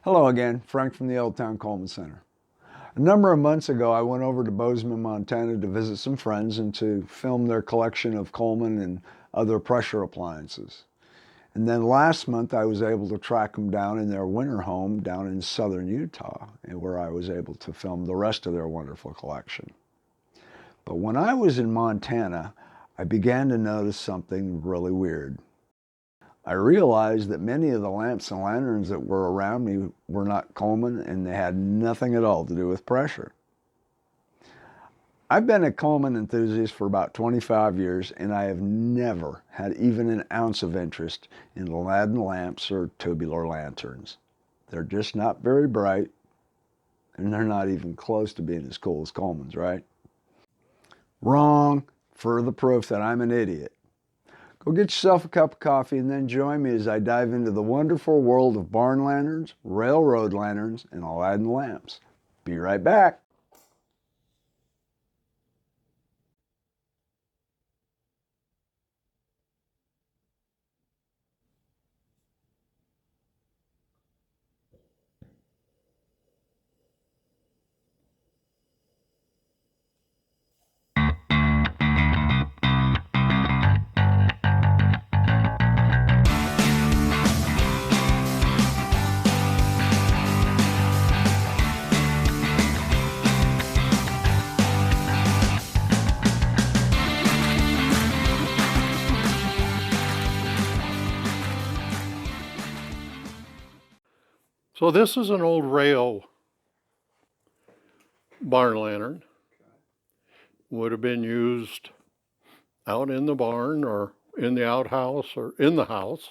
Hello again, Frank from the Old Town Coleman Center. A number of months ago, I went over to Bozeman, Montana to visit some friends and to film their collection of Coleman and other pressure appliances. And then last month, I was able to track them down in their winter home down in southern Utah, where I was able to film the rest of their wonderful collection. But when I was in Montana, I began to notice something really weird. I realized that many of the lamps and lanterns that were around me were not Coleman, and they had nothing at all to do with pressure. I've been a Coleman enthusiast for about 25 years, and I have never had even an ounce of interest in Aladdin lamps or tubular lanterns. They're just not very bright, and they're not even close to being as cool as Coleman's, right? Wrong. Further proof that I'm an idiot. Go get yourself a cup of coffee and then join me as I dive into the wonderful world of barn lanterns, railroad lanterns, and Aladdin lamps. Be right back. So this is an old rail barn lantern. Would have been used out in the barn or in the outhouse or in the house.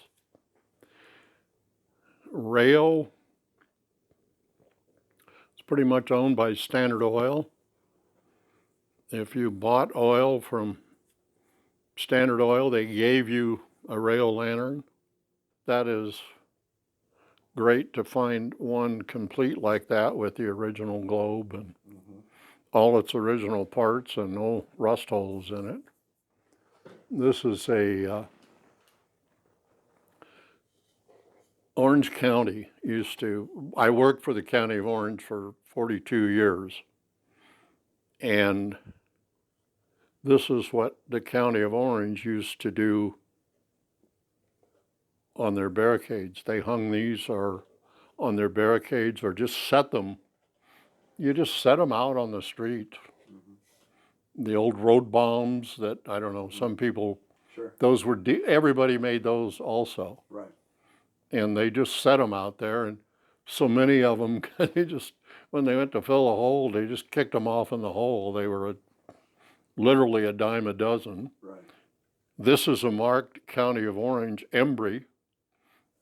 Rail is pretty much owned by Standard Oil. If you bought oil from Standard Oil, they gave you a rail lantern. That is great to find one complete like that with the original globe and all its original parts and no rust holes in it. This is a Orange County I worked for the County of Orange for 42 years. And this is what the County of Orange used to do on their barricades. They hung these or on their barricades or just set them. You just set them out on the street. The old road bombs that, I don't know, some people, Sure. Those were, everybody made those also. Right. And they just set them out there, and so many of them, when they went to fill a hole, they just kicked them off in the hole. They were literally a dime a dozen. Right. This is a marked County of Orange embry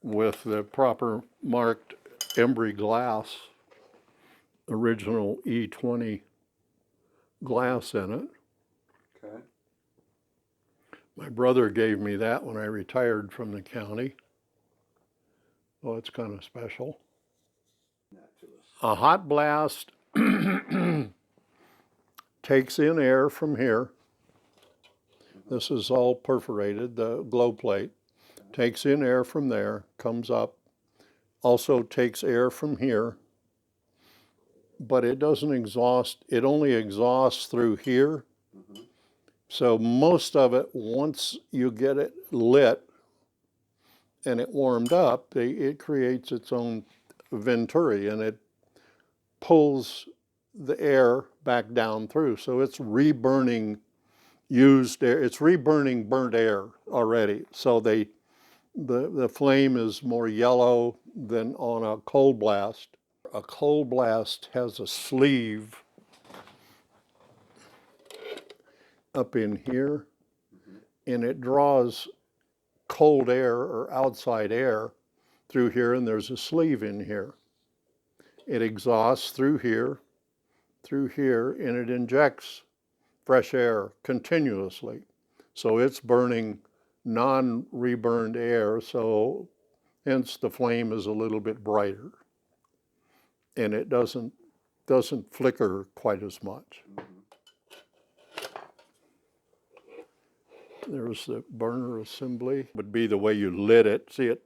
with the proper marked embry glass, original E20 glass in it. Okay. My brother gave me that when I retired from the county. Well, it's kind of special. A hot blast takes in air from here. This is all perforated, the glow plate. Takes in air from there, comes up, also takes air from here, but it doesn't exhaust, it only exhausts through here. So most of it, once you get it lit and it warmed up, it creates its own venturi and it pulls the air back down through. So it's reburning used air, it's reburning burnt air already. So the flame is more yellow than on a cold blast. A cold blast has a sleeve up in here, and it draws cold air or outside air through here, and there's a sleeve in here. It exhausts through here, and it injects fresh air continuously. So it's burning non-reburned air, so hence the flame is a little bit brighter. And it doesn't flicker quite as much. There's the burner assembly. Would be the way you lit it. See, it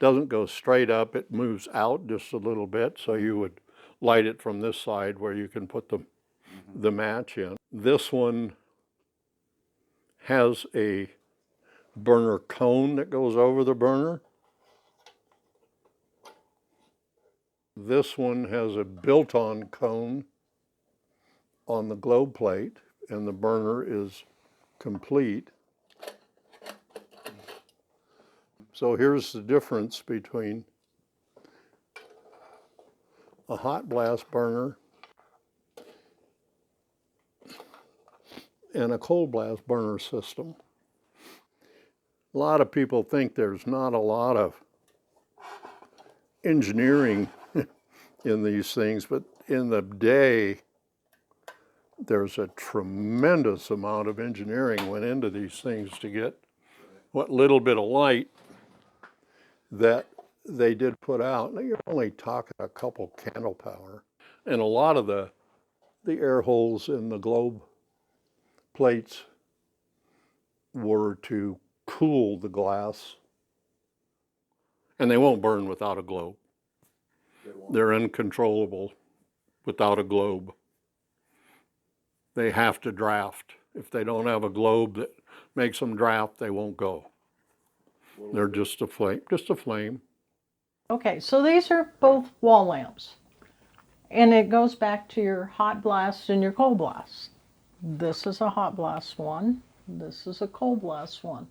doesn't go straight up, it moves out just a little bit, so you would light it from this side where you can put the match in. This one has a burner cone that goes over the burner. This one has a built-on cone on the globe plate, and the burner is complete. So here's the difference between a hot blast burner and a cold blast burner system. A lot of people think there's not a lot of engineering in these things, but in the day, there's a tremendous amount of engineering went into these things to get what little bit of light that they did put out. Now, you're only talking a couple candle power. And a lot of the air holes in the globe plates were to cool the glass. And they won't burn without a globe. They're uncontrollable without a globe. They have to draft. If they don't have a globe that makes them draft, they won't go. They're just a flame. Okay, so these are both wall lamps. And it goes back to your hot blast and your cold blast. This is a hot blast one. This is a cold blast one.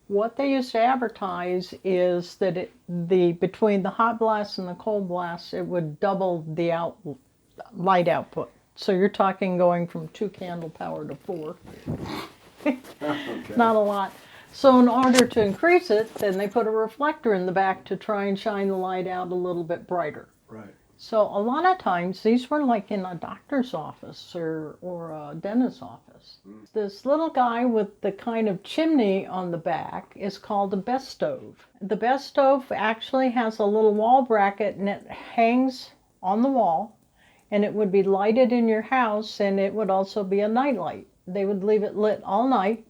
What they used to advertise is that between the hot blast and the cold blast, it would double the light output. So you're talking going from 2 candle power to 4. Okay. Not a lot. So in order to increase it, then they put a reflector in the back to try and shine the light out a little bit brighter. Right. So a lot of times these were like in a doctor's office or a dentist's office. This little guy with the kind of chimney on the back is called a best stove. The best stove actually has a little wall bracket and it hangs on the wall, and it would be lighted in your house, and it would also be a night light. They would leave it lit all night,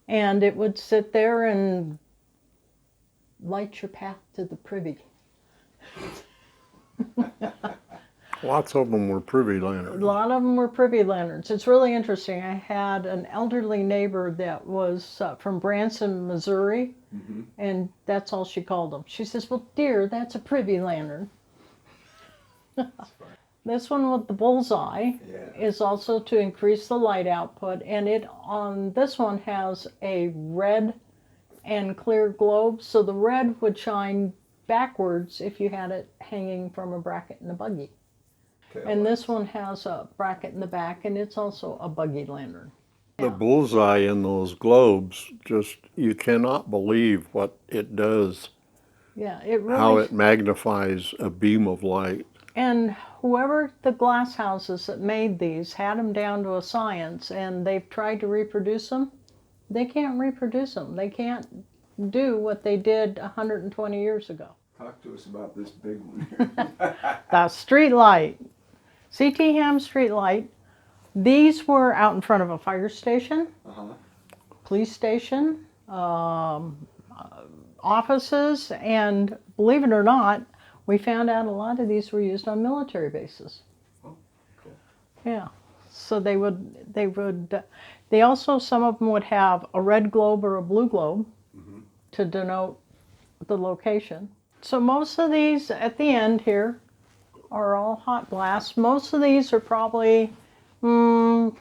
and it would sit there and light your path to the privy. Lots of them were privy A lanterns. lot of them were privy lanterns. It's really interesting. I had an elderly neighbor that was from Branson, Missouri, and that's all she called them. She says, "Well, dear, that's a privy lantern." This one with the bullseye is also to increase the light output, and this one has a red and clear globe, so the red would shine backwards if you had it hanging from a bracket in a buggy. Okay, and this one has a bracket in the back, and it's also a buggy lantern. The bullseye in those globes, you cannot believe what it does. Yeah, it really. How it magnifies a beam of light. And whoever the glass houses that made these had them down to a science, and they've tried to reproduce them. They can't reproduce them. They can't do what they did 120 years ago. Talk to us about this big one here. The street light. C.T. Ham street light. These were out in front of a fire station, police station, offices, and believe it or not, we found out a lot of these were used on military bases. Oh, cool. Yeah. So they also, some of them would have a red globe or a blue globe to denote the location. So most of these at the end here are all hot blasts. Most of these are probably teens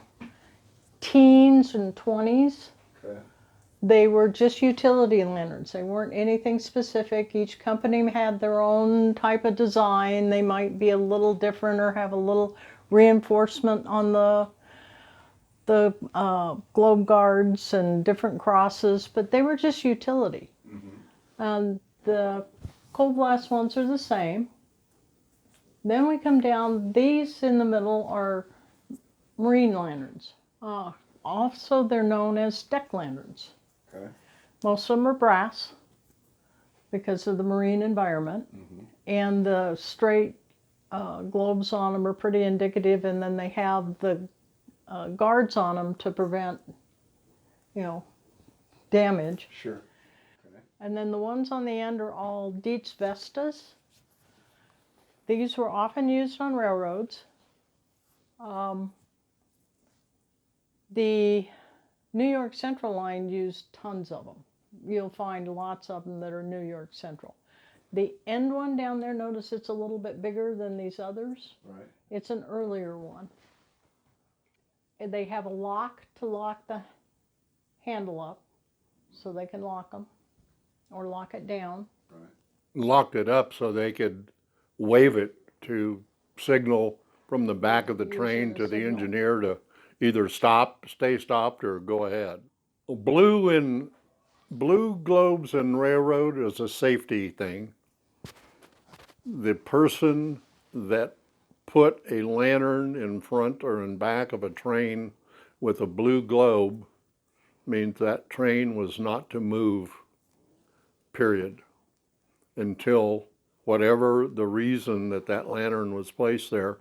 and 20s. Okay. They were just utility lanterns. They weren't anything specific. Each company had their own type of design. They might be a little different or have a little reinforcement on the globe guards and different crosses, but they were just utility. The cold blast ones are the same. Then we come down, these in the middle are marine lanterns. Also, they're known as deck lanterns. Okay. Most of them are brass because of the marine environment, and the straight globes on them are pretty indicative, and then they have the guards on them to prevent, damage. Sure. Okay. And then the ones on the end are all Dietz Vestas. These were often used on railroads. The New York Central line used tons of them. You'll find lots of them that are New York Central. The end one down there, notice it's a little bit bigger than these others. Right. It's an earlier one. And they have a lock to lock the handle up so they can lock them or lock it down. Right. Locked it up so they could wave it to signal from the back of the train Using a to the signal. engineer to either stop, stay stopped, or go ahead. Blue globes in railroad is a safety thing. The person that put a lantern in front or in back of a train with a blue globe means that train was not to move, period, until whatever the reason that that lantern was placed there,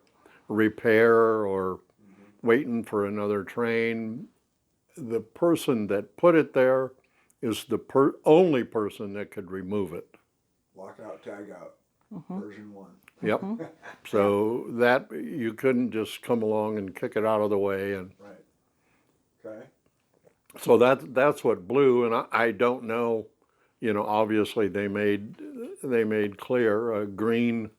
repair or waiting for another train. The person that put it there is the only person that could remove it. Lock out, tag out. Version 1. Yep. So that you couldn't just come along and kick it out of the way, and Right. Okay. so that's what blue. And I don't know, obviously they made clear green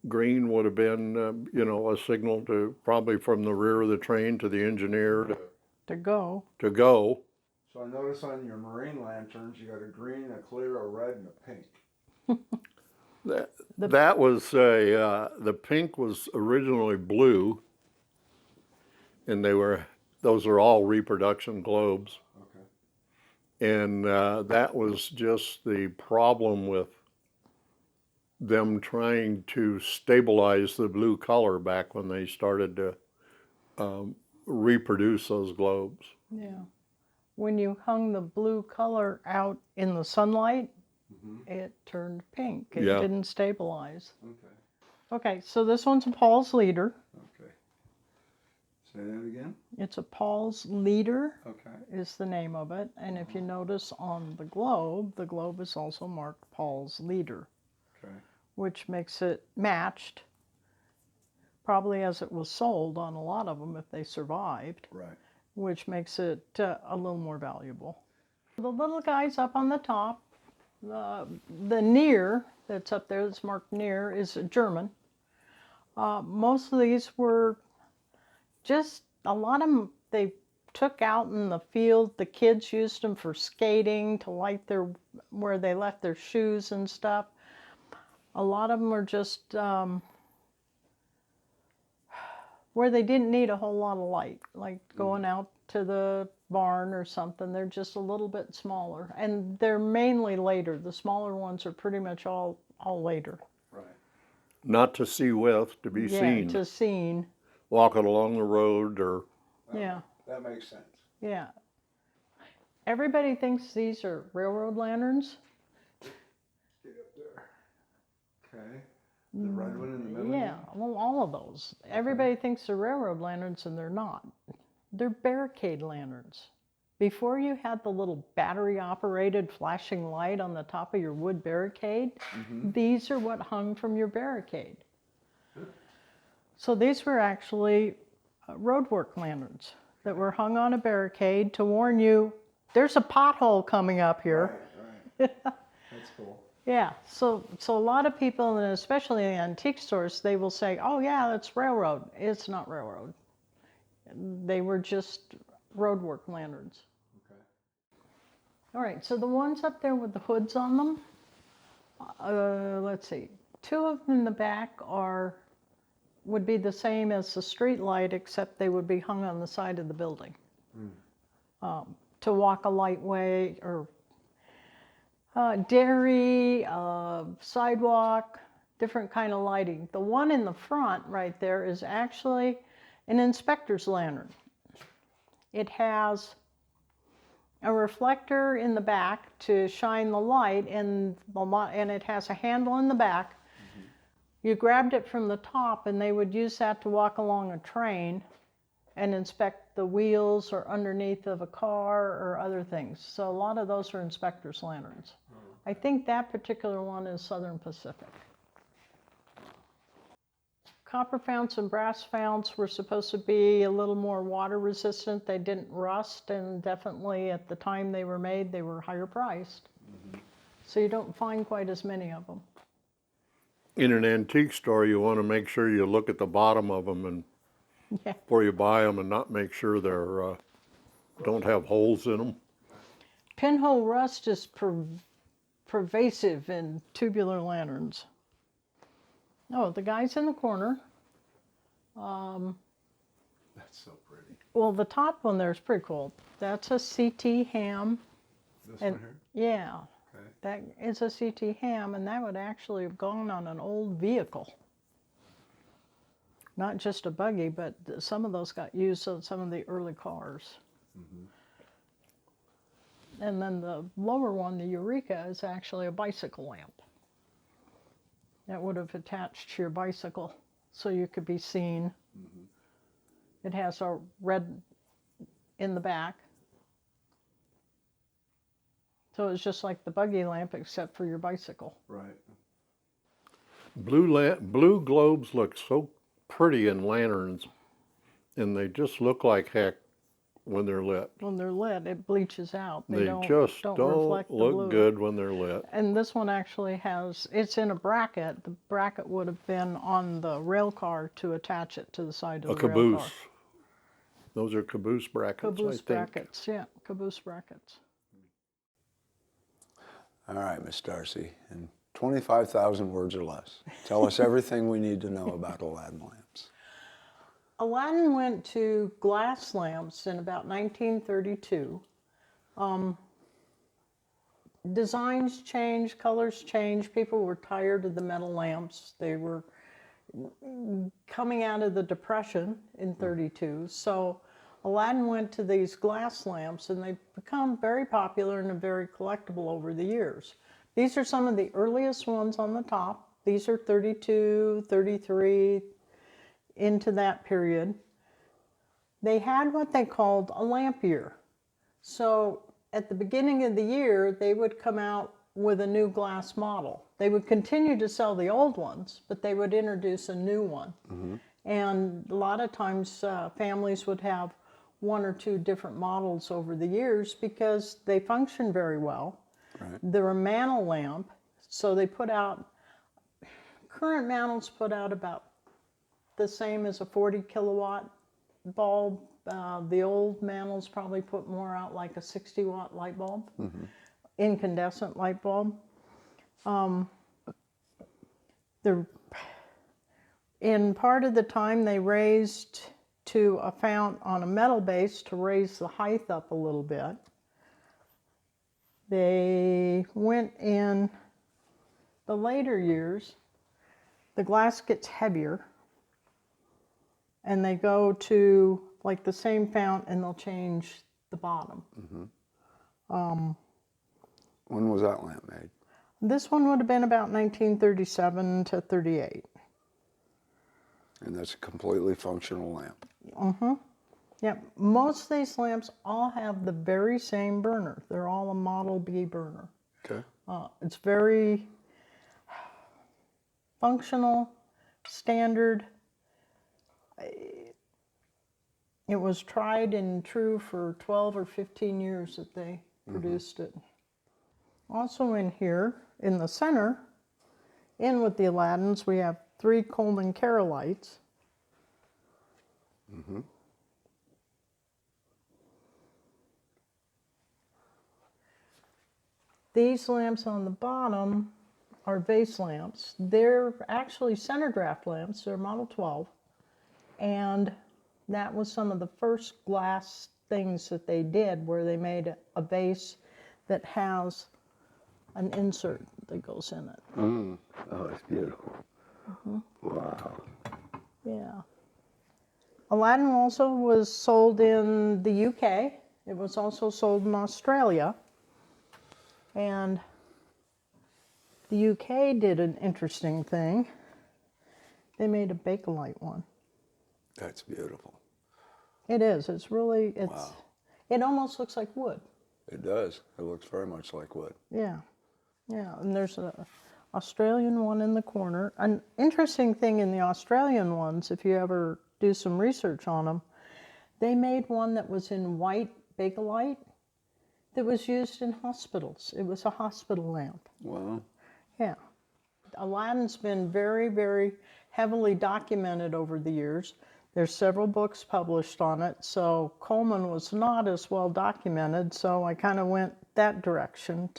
would have been a signal to probably from the rear of the train to the engineer To go. to go. So I notice on your marine lanterns, you got a green, a clear, a red, and a pink. That was the pink was originally blue, and those are all reproduction globes. Okay. And that was just the problem with them trying to stabilize the blue color back when they started to reproduce those globes. Yeah. When you hung the blue color out in the sunlight, it turned pink. It Yeah. didn't stabilize. Okay. Okay, so this one's a Paul's leader. Okay. Say that again. It's a Paul's leader Okay. is the name of it. And if you notice on the globe is also marked Paul's leader, Okay. which makes it matched, probably as it was sold on a lot of them if they survived, Right. which makes it a little more valuable. The little guy's up on the top. The near that's up there that's marked near is German. Most of these were just, a lot of them they took out in the field. The kids used them for skating, to light where they left their shoes and stuff. A lot of them are just where they didn't need a whole lot of light, like going out to the barn or something. They're just a little bit smaller, and they're mainly later. The smaller ones are pretty much all later. Right. Not to see with, to be Yeah, seen. to seen. Walking along the road or Yeah, That makes sense. yeah. Everybody thinks these are railroad lanterns. Get up there. Okay. The red one in the middle. Yeah, well, all of those. Everybody thinks they're railroad lanterns, and they're not. They're barricade lanterns. Before you had the little battery-operated flashing light on the top of your wood barricade, these are what hung from your barricade. So these were actually roadwork lanterns that were hung on a barricade to warn you, there's a pothole coming up here. Right. That's cool. Yeah, so a lot of people, and especially in antique stores, they will say, oh yeah, that's railroad. It's not railroad. They were just roadwork lanterns. Okay. All right, so the ones up there with the hoods on them, let's see, 2 of them in the back would be the same as the street light, except they would be hung on the side of the building. To walk a light way, or dairy, sidewalk, different kind of lighting. The one in the front right there is actually an inspector's lantern. It has a reflector in the back to shine the light, and it has a handle in the back. You grabbed it from the top, and they would use that to walk along a train and inspect the wheels or underneath of a car or other things. So a lot of those are inspector's lanterns. I think that particular one is Southern Pacific. Copper founts and brass founts were supposed to be a little more water resistant. They didn't rust, and definitely at the time they were made, they were higher priced. So you don't find quite as many of them. In an antique store, you want to make sure you look at the bottom of them and Yeah. before you buy them, and not make sure they're don't have holes in them. Pinhole rust is pervasive in tubular lanterns. Oh, the guy's in the corner. That's so pretty. Well, the top one there is pretty cool. That's a CT ham. This And one here? yeah, Okay. that is a CT ham, and that would actually have gone on an old vehicle. Not just a buggy, but some of those got used on some of the early cars. And then the lower one, the Eureka, is actually a bicycle lamp. That would have attached to your bicycle so you could be seen. It has a red in the back. So it's just like the buggy lamp except for your bicycle. Right. Blue globes look so pretty in lanterns, and they just look like heck when they're lit. When they're lit, it bleaches out. They don't just reflect don't the look blue. good when they're lit. And this one actually has, it's in a bracket. The bracket would have been on the rail car to attach it to the side of A the rail car. caboose. Those are caboose brackets, Caboose I think. brackets, yeah, caboose brackets. All right, Miss Darcy, in 25,000 words or less, tell us everything we need to know about Aladdin lamps. Aladdin went to glass lamps in about 1932. Designs changed, colors changed. People were tired of the metal lamps. They were coming out of the Depression in 32. So Aladdin went to these glass lamps, and they've become very popular and very collectible over the years. These are some of the earliest ones on the top. These are 32, 33, into that period. They had what they called a lamp year. So at the beginning of the year, they would come out with a new glass model. They would continue to sell the old ones, but they would introduce a new one. And a lot of times families would have one or two different models over the years because they function very well. Right. They're a Mantle lamp, so they put out, current Mantles put out about the same as a 40 kilowatt bulb. The old Mantles probably put more out, like a 60 watt light bulb, incandescent light bulb. In part of the time they raised to a fount on a metal base to raise the height up a little bit. They went in the later years, the glass gets heavier, and they go to like the same fount, and they'll change the bottom. When was that lamp made? This one would have been about 1937 to 38. And that's a completely functional lamp. Yep, most of these lamps all have the very same burner. They're all a Model B burner. Okay. It's very functional, standard. It was tried and true for 12 or 15 years that they produced it. Also in here, in the center, in with the Aladdins, we have 3 Coleman Carolites. These lamps on the bottom are vase lamps. They're actually center draft lamps. They're Model 12. And that was some of the first glass things that they did, where they made a vase that has an insert that goes in it. Oh, it's beautiful. Wow. Yeah. Aladdin also was sold in the UK. It was also sold in Australia. And the UK did an interesting thing. They made a Bakelite one. That's beautiful. It is. It's really, Wow. it almost looks like wood. It does. It looks very much like wood. Yeah. Yeah. And there's a Australian one in the corner. An interesting thing in the Australian ones, if you ever do some research on them, they made one that was in white bakelite that was used in hospitals. It was a hospital lamp. Wow. Yeah. Aladdin's been very, very heavily documented over the years. There's several books published on it, so Coleman was not as well documented, so I kind of went that direction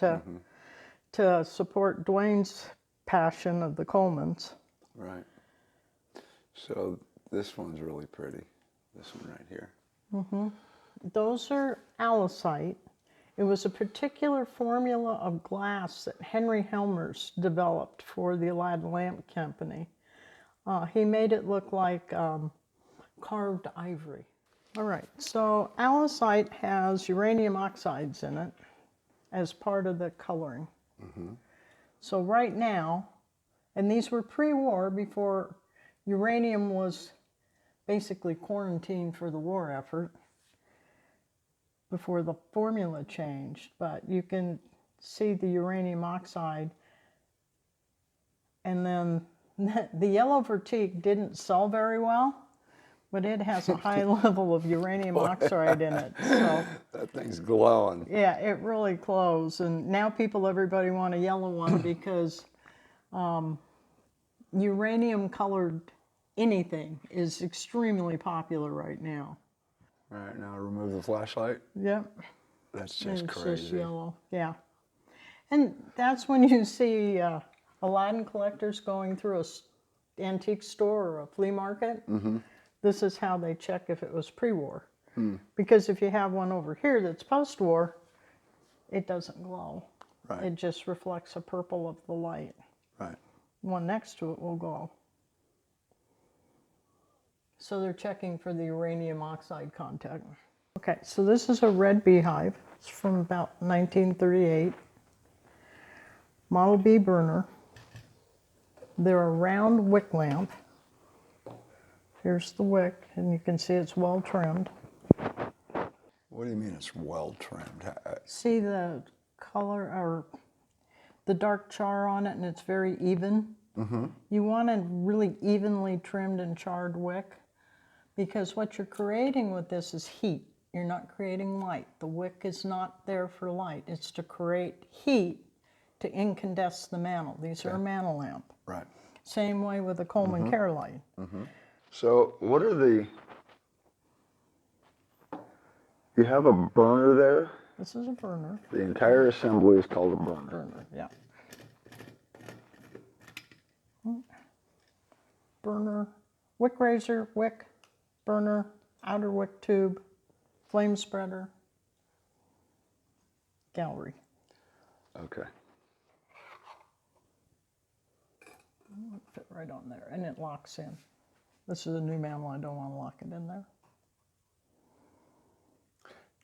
to support Dwayne's passion of the Colemans. Right. So this one's really pretty. This one right here. Those are Alicite. It was a particular formula of glass that Henry Helmers developed for the Aladdin Lamp Company. He made it look like carved ivory. All right, so Alicite has uranium oxides in it as part of the coloring. So right now, and these were pre-war, before uranium was basically quarantined for the war effort, before the formula changed, but you can see the uranium oxide. And then the yellow vertique didn't sell very well, but it has a high level of uranium oxide in it. So That thing's glowing. yeah, it really glows. And now everybody want a yellow one because uranium colored anything is extremely popular right now. All right, now remove the flashlight. Yep. That's just It's crazy. just yellow, yeah. And that's when you see Aladdin collectors going through a antique store or a flea market. This is how they check if it was pre-war. Because if you have one over here that's post-war, it doesn't glow. Right. It just reflects a purple of the light. Right. One next to it will glow. So they're checking for the uranium oxide content. Okay, so this is a red beehive. It's from about 1938. Model B burner. They're a round wick lamp. Here's the wick, and you can see it's well trimmed. What do you mean it's well trimmed? See the color or the dark char on it, and it's very even. You want a really evenly trimmed and charred wick, because what you're creating with this is heat. You're not creating light. The wick is not there for light. It's to create heat to incandesce the mantle. These are a mantle lamp. Right. Same way with a Coleman care light. So what are you have a burner there? This is a burner. The entire assembly is called a burner. Burner, yeah. Burner, wick raiser, wick, burner, outer wick tube, flame spreader, gallery. Okay. Fit right on there, and it locks in. This is a new mantle. I don't want to lock it in there.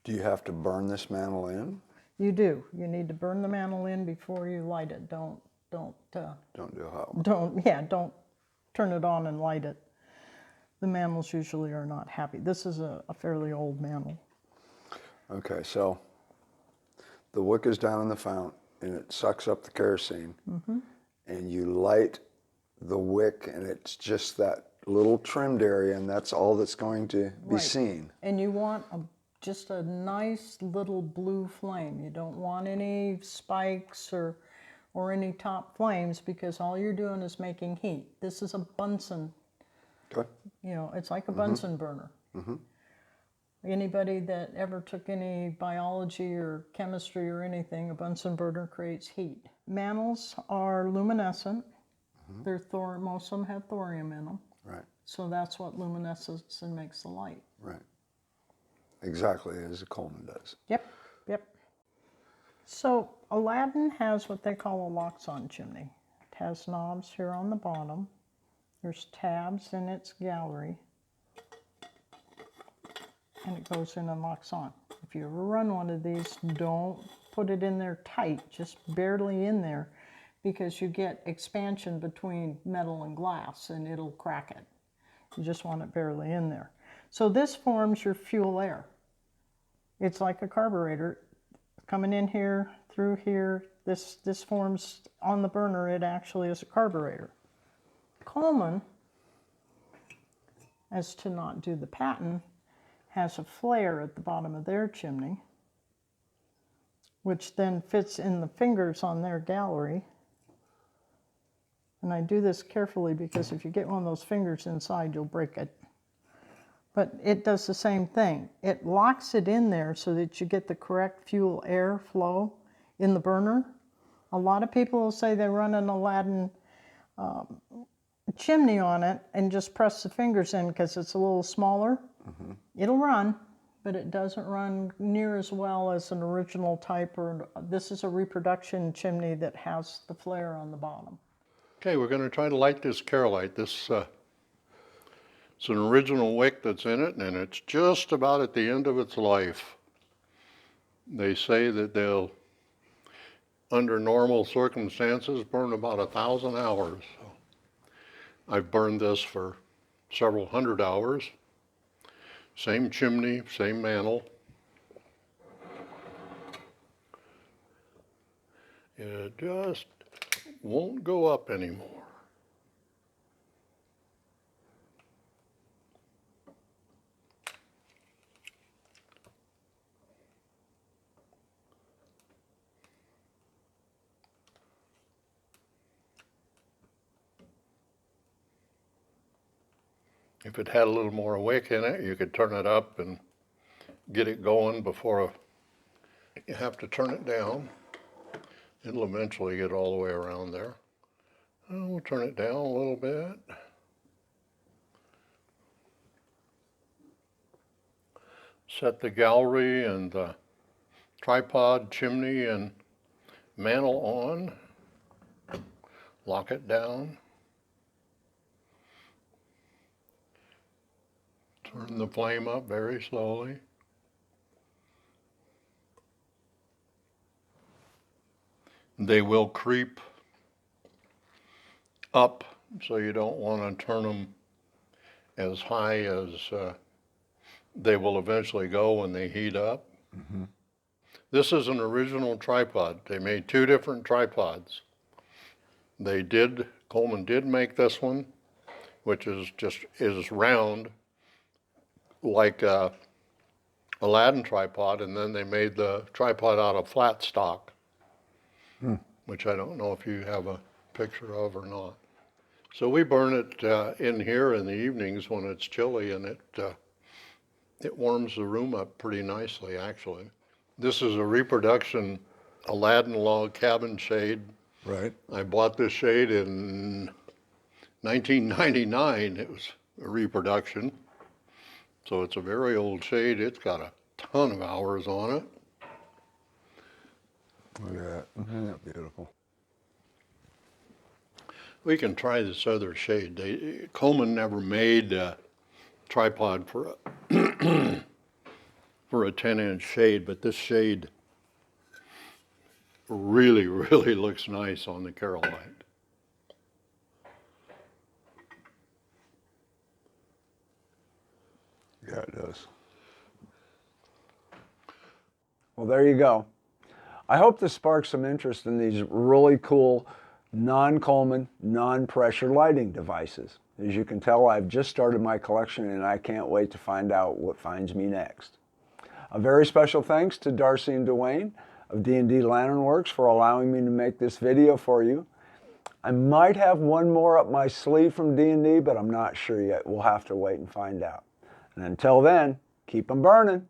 Do you have to burn this mantle in? You do. You need to burn the mantle in before you light it. Don't Don't do a hot one. don't turn it on and light it. The mantles usually are not happy. This is a fairly old mantle. Okay, so the wick is down in the fount and it sucks up the kerosene, and you light the wick and it's just that little trimmed area, and that's all that's going to be Right. seen. And you want just a nice little blue flame. You don't want any spikes or any top flames, because all you're doing is making heat. This is a Bunsen, Okay. it's like a Bunsen burner. Anybody that ever took any biology or chemistry or anything, a Bunsen burner creates heat. Mantles are luminescent. Most of them have thorium in them. Right. So that's what luminescence and makes the light. Right. Exactly as a Coleman does. Yep. So Aladdin has what they call a locks-on chimney. It has knobs here on the bottom. There's tabs in its gallery. And it goes in and locks on. If you ever run one of these, don't put it in there tight, just barely in there, because you get expansion between metal and glass and it'll crack it. You just want it barely in there. So this forms your fuel air. It's like a carburetor coming in here, through here. This forms on the burner, it actually is a carburetor. Coleman, as to not do the patent, has a flare at the bottom of their chimney, which then fits in the fingers on their gallery. And I do this carefully because if you get one of those fingers inside, you'll break it. But it does the same thing. It locks it in there so that you get the correct fuel air flow in the burner. A lot of people will say they run an Aladdin chimney on it and just press the fingers in because it's a little smaller. It'll run, but it doesn't run near as well as an original type, or this is a reproduction chimney that has the flare on the bottom. Okay, we're going to try to light this Carolite. This it's an original wick that's in it, and it's just about at the end of its life. They say that they'll, under normal circumstances, burn about 1,000 hours. So I've burned this for several hundred hours. Same chimney, same mantle. It just won't go up anymore. If it had a little more wick in it, you could turn it up and get it going before you have to turn it down. It'll eventually get all the way around there. And we'll turn it down a little bit. Set the gallery and the tripod, chimney, and mantle on. Lock it down. Turn the flame up very slowly. They will creep up, so you don't want to turn them as high as they will eventually go when they heat up. This is an original tripod. They made two different tripods. Coleman did make this one, which is round, like a Aladdin tripod, and then they made the tripod out of flat stock, which I don't know if you have a picture of or not. So we burn it in here in the evenings when it's chilly, and it warms the room up pretty nicely, actually. This is a reproduction Aladdin log cabin shade. Right. I bought this shade in 1999. It was a reproduction. So it's a very old shade. It's got a ton of hours on it. Look at that. Isn't that beautiful? We can try this other shade. Coleman never made a tripod for a, for a 10-inch shade, but this shade really, really looks nice on the Carolite. Yeah, it does. Well, there you go. I hope this sparks some interest in these really cool non-Coleman, non-pressure lighting devices. As you can tell, I've just started my collection and I can't wait to find out what finds me next. A very special thanks to Darcy and Dwayne of D&D Lanternworks for allowing me to make this video for you. I might have one more up my sleeve from D&D, but I'm not sure yet. We'll have to wait and find out. And until then, keep them burning.